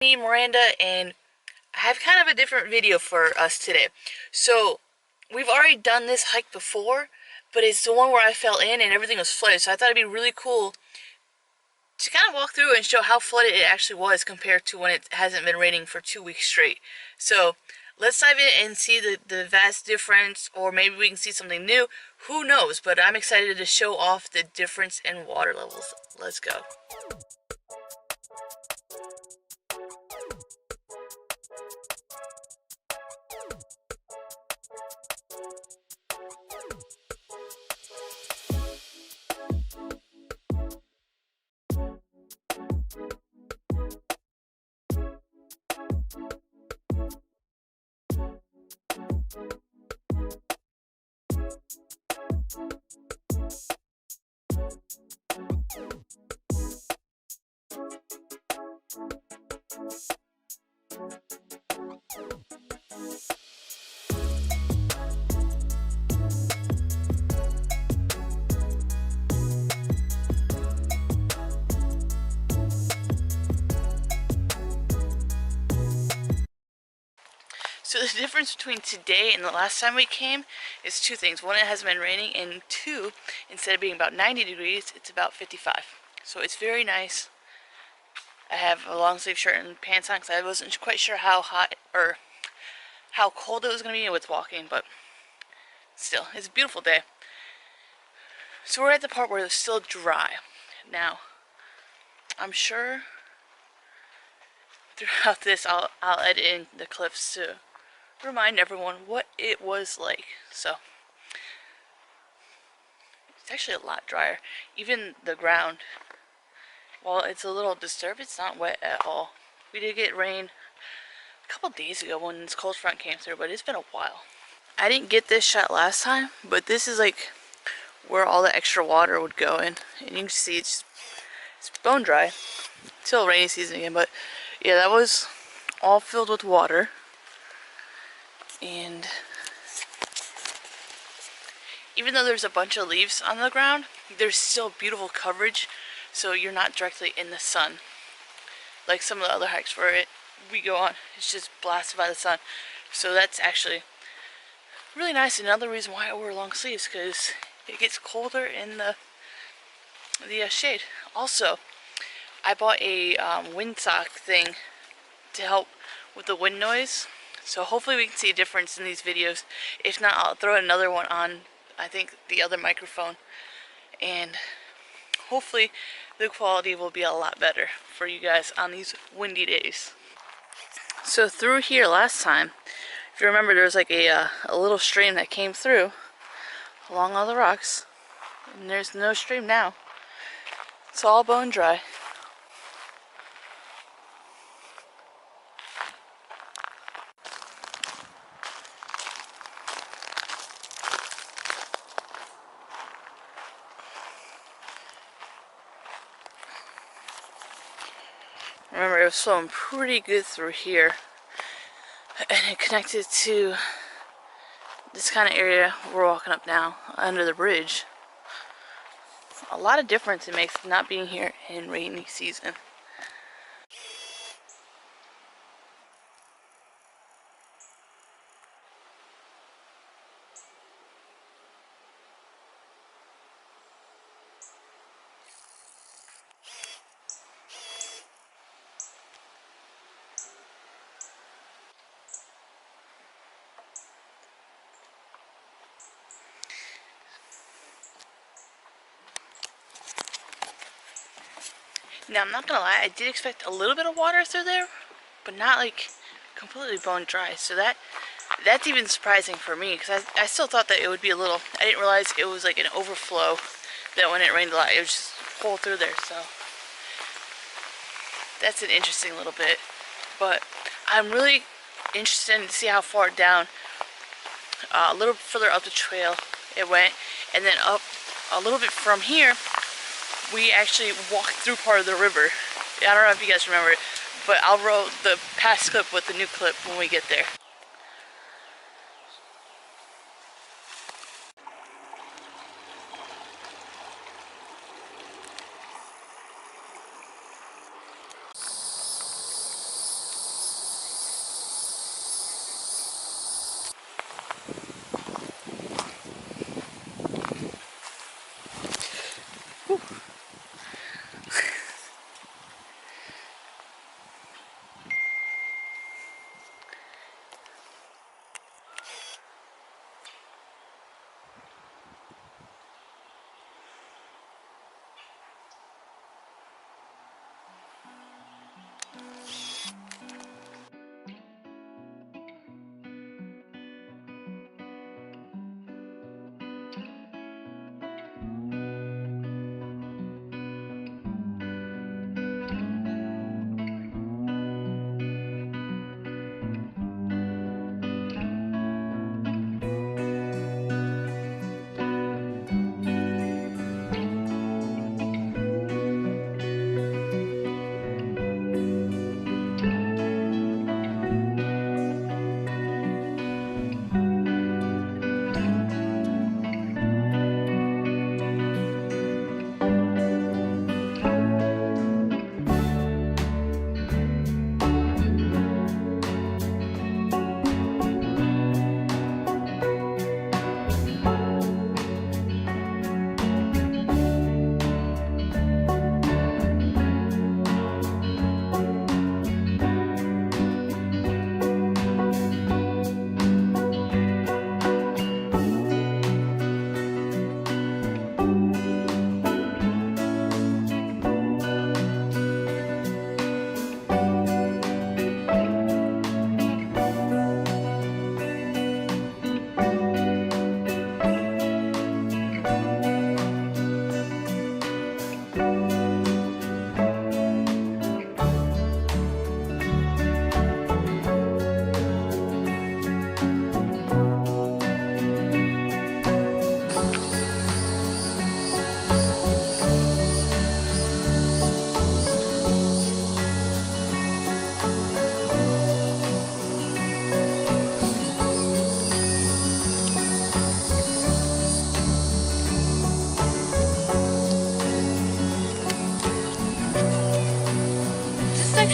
Me, Miranda, and I have kind of a different video for us today. So, we've already done this hike before, but it's the one where I fell in and everything was flooded, so I thought it'd be really cool to kind of walk through and show how flooded it actually was compared to when it hasn't been raining for 2 weeks straight. So, let's dive in and see the vast difference, or maybe we can see something new. Who knows, but I'm excited to show off the difference in water levels. Let's go. So the difference between today and the last time we came is two things. One, it hasn't been raining, and two, instead of being about 90 degrees, it's about 55. So it's very nice. I have a long sleeve shirt and pants on because I wasn't quite sure how hot or how cold it was going to be with walking, but still, it's a beautiful day. So we're at the part where it's still dry. Now, I'm sure throughout this I'll edit in the clips to remind everyone what it was like. So it's actually a lot drier. Even the ground, while it's a little disturbed, it's not wet at all. We did get rain a couple days ago when this cold front came through, but it's been a while. I didn't get this shot last time, but this is like where all the extra water would go in, and you can see it's bone dry till rainy season again. But yeah, that was all filled with water. And even though there's a bunch of leaves on the ground, there's still beautiful coverage, so you're not directly in the sun like some of the other hikes where we go on, it's just blasted by the sun. So that's actually really nice. Another reason why I wear long sleeves, because it gets colder in the shade. Also, I bought a windsock thing to help with the wind noise. So hopefully we can see a difference in these videos. If not, I'll throw another one on, I think, the other microphone. And hopefully the quality will be a lot better for you guys on these windy days. So through here last time, if you remember, there was like a little stream that came through along all the rocks. And there's no stream now. It's all bone dry. Remember, it was flowing pretty good through here, and it connected to this kind of area we're walking up now, under the bridge. A lot of difference it makes not being here in rainy season. Now, I'm not gonna lie, I did expect a little bit of water through there, but not like completely bone dry. So that's even surprising for me, because I still thought that it would be a little. I didn't realize it was like an overflow, that when it rained a lot it would just pull through there. So that's an interesting little bit. But I'm really interested to see how far down, a little further up the trail it went, and then up a little bit from here we actually walked through part of the river. I don't know if you guys remember it, but I'll roll the past clip with the new clip when we get there.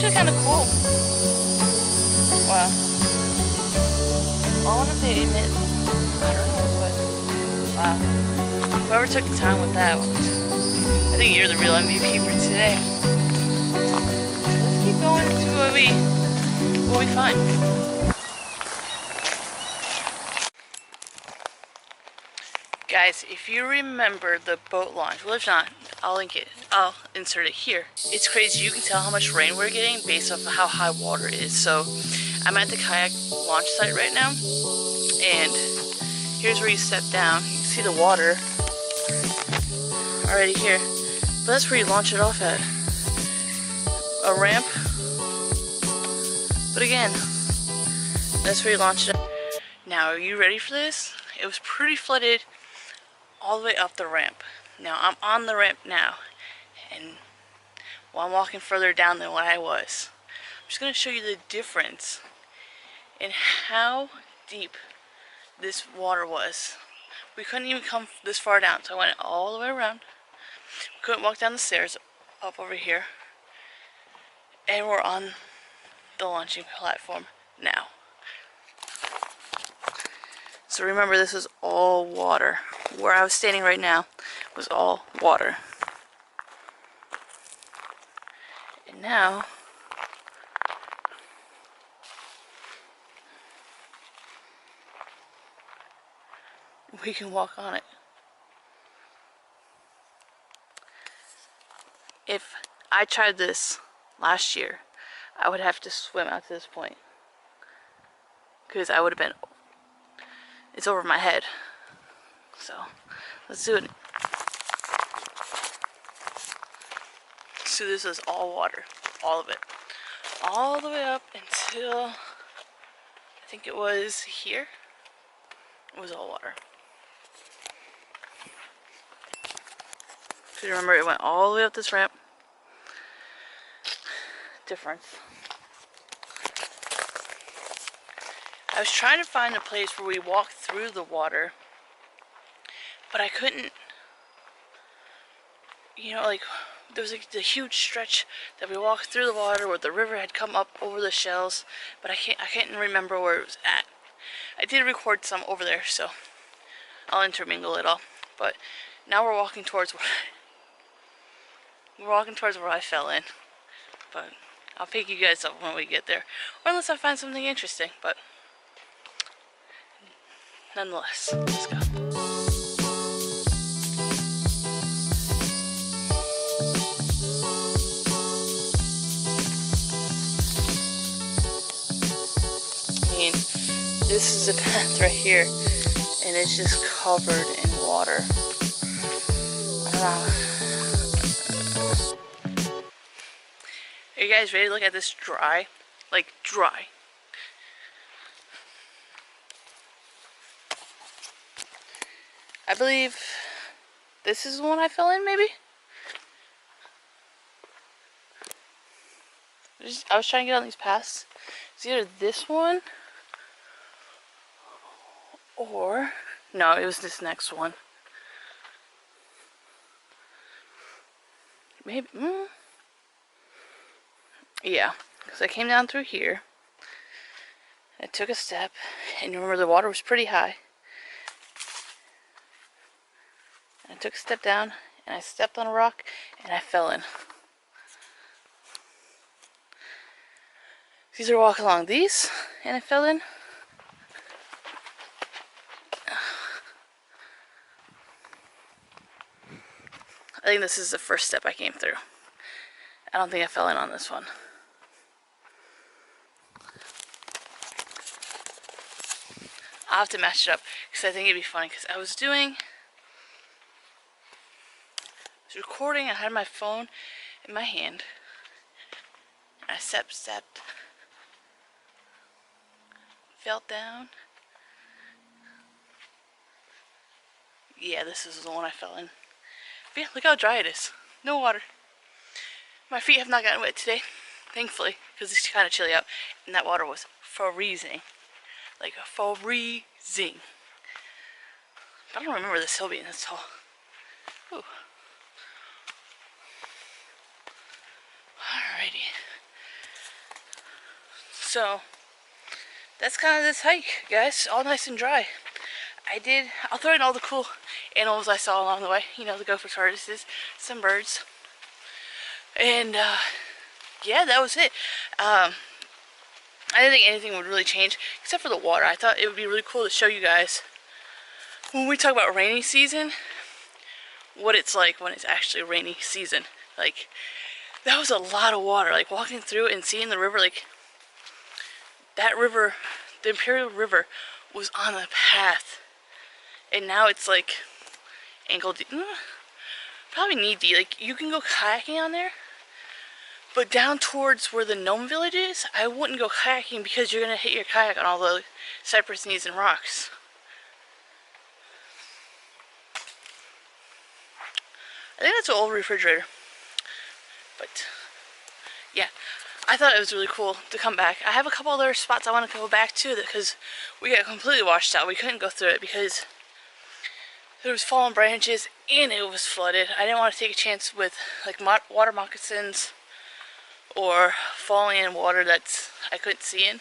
actually kind of cool. Wow. I wonder if they emit. I don't know, but wow. Whoever took the time with that, I think you're the real MVP for today. Let's keep going and see what we find. Guys, if you remember the boat launch, well if not, I'll link it. I'll insert it here. It's crazy. You can tell how much rain we're getting based off of how high water is. So I'm at the kayak launch site right now, and here's where you step down. You can see the water already here, but that's where you launch it off at. A ramp, but again, that's where you launch it. Now, are you ready for this? It was pretty flooded all the way up the ramp. Now I'm on the ramp now, and while I'm walking further down than what I was, I'm just going to show you the difference in how deep this water was. We couldn't even come this far down, so I went all the way around. We couldn't walk down the stairs up over here, and we're on the launching platform now. So remember, this is all water. Where I was standing right now was all water. And now, we can walk on it. If I tried this last year, I would have to swim out to this point, because I would have been, it's over my head. So let's do it. So this is all water, all of it, all the way up until I think it was here. It was all water. So remember, it went all the way up this ramp. Difference. I was trying to find a place where we walked through the water, but I couldn't. You know, like, there was like the huge stretch that we walked through the water where the river had come up over the shells, but I can't remember where it was at. I did record some over there, so I'll intermingle it all. But now we're walking towards where I fell in. But I'll pick you guys up when we get there, or unless I find something interesting. But nonetheless, let's go. I mean, this is a path right here, and it's just covered in water. I don't know. Are you guys ready to look at this dry? Like, dry. I believe this is the one I fell in, maybe? I was trying to get on these paths. It's either this one or... no, it was this next one. Maybe... yeah, because I came down through here. I took a step, and you remember the water was pretty high. I took a step down, and I stepped on a rock, and I fell in. These are walking along these, and I fell in. I think this is the first step I came through. I don't think I fell in on this one. I'll have to match it up, because I think it'd be funny, because I was recording, I had my phone in my hand, and I stepped, fell down. Yeah, this is the one I fell in. But yeah, look how dry it is. No water. My feet have not gotten wet today, thankfully, because it's kind of chilly out, and that water was freezing. Like, freezing. But I don't remember this hill being this tall. Ooh. Alrighty. So that's kind of this hike, guys. All nice and dry. I'll throw in all the cool animals I saw along the way. You know, the gopher tortoises, some birds. And yeah, that was it. I didn't think anything would really change except for the water. I thought it would be really cool to show you guys when we talk about rainy season, what it's like when it's actually rainy season. Like, that was a lot of water. Like, walking through and seeing the river, like, that river, the Imperial River, was on a path. And now it's like ankle deep, probably knee deep. Like, you can go kayaking on there, but down towards where the gnome village is, I wouldn't go kayaking because you're gonna hit your kayak on all the cypress knees and rocks. I think that's an old refrigerator. But yeah, I thought it was really cool to come back. I have a couple other spots I want to go back to because we got completely washed out. We couldn't go through it because there was fallen branches and it was flooded. I didn't want to take a chance with like water moccasins or falling in water that I couldn't see in.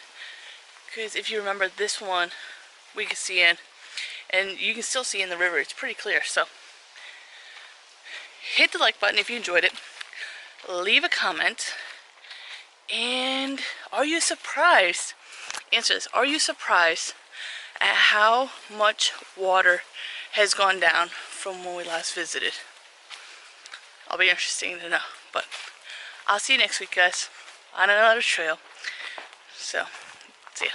Because if you remember this one, we could see in, and you can still see in the river. It's pretty clear. So hit the like button if you enjoyed it. Leave a comment. And are you surprised? Answer this. Are you surprised at how much water has gone down from when we last visited? I'll be interesting to know. But I'll see you next week, guys, on another trail. So, see ya.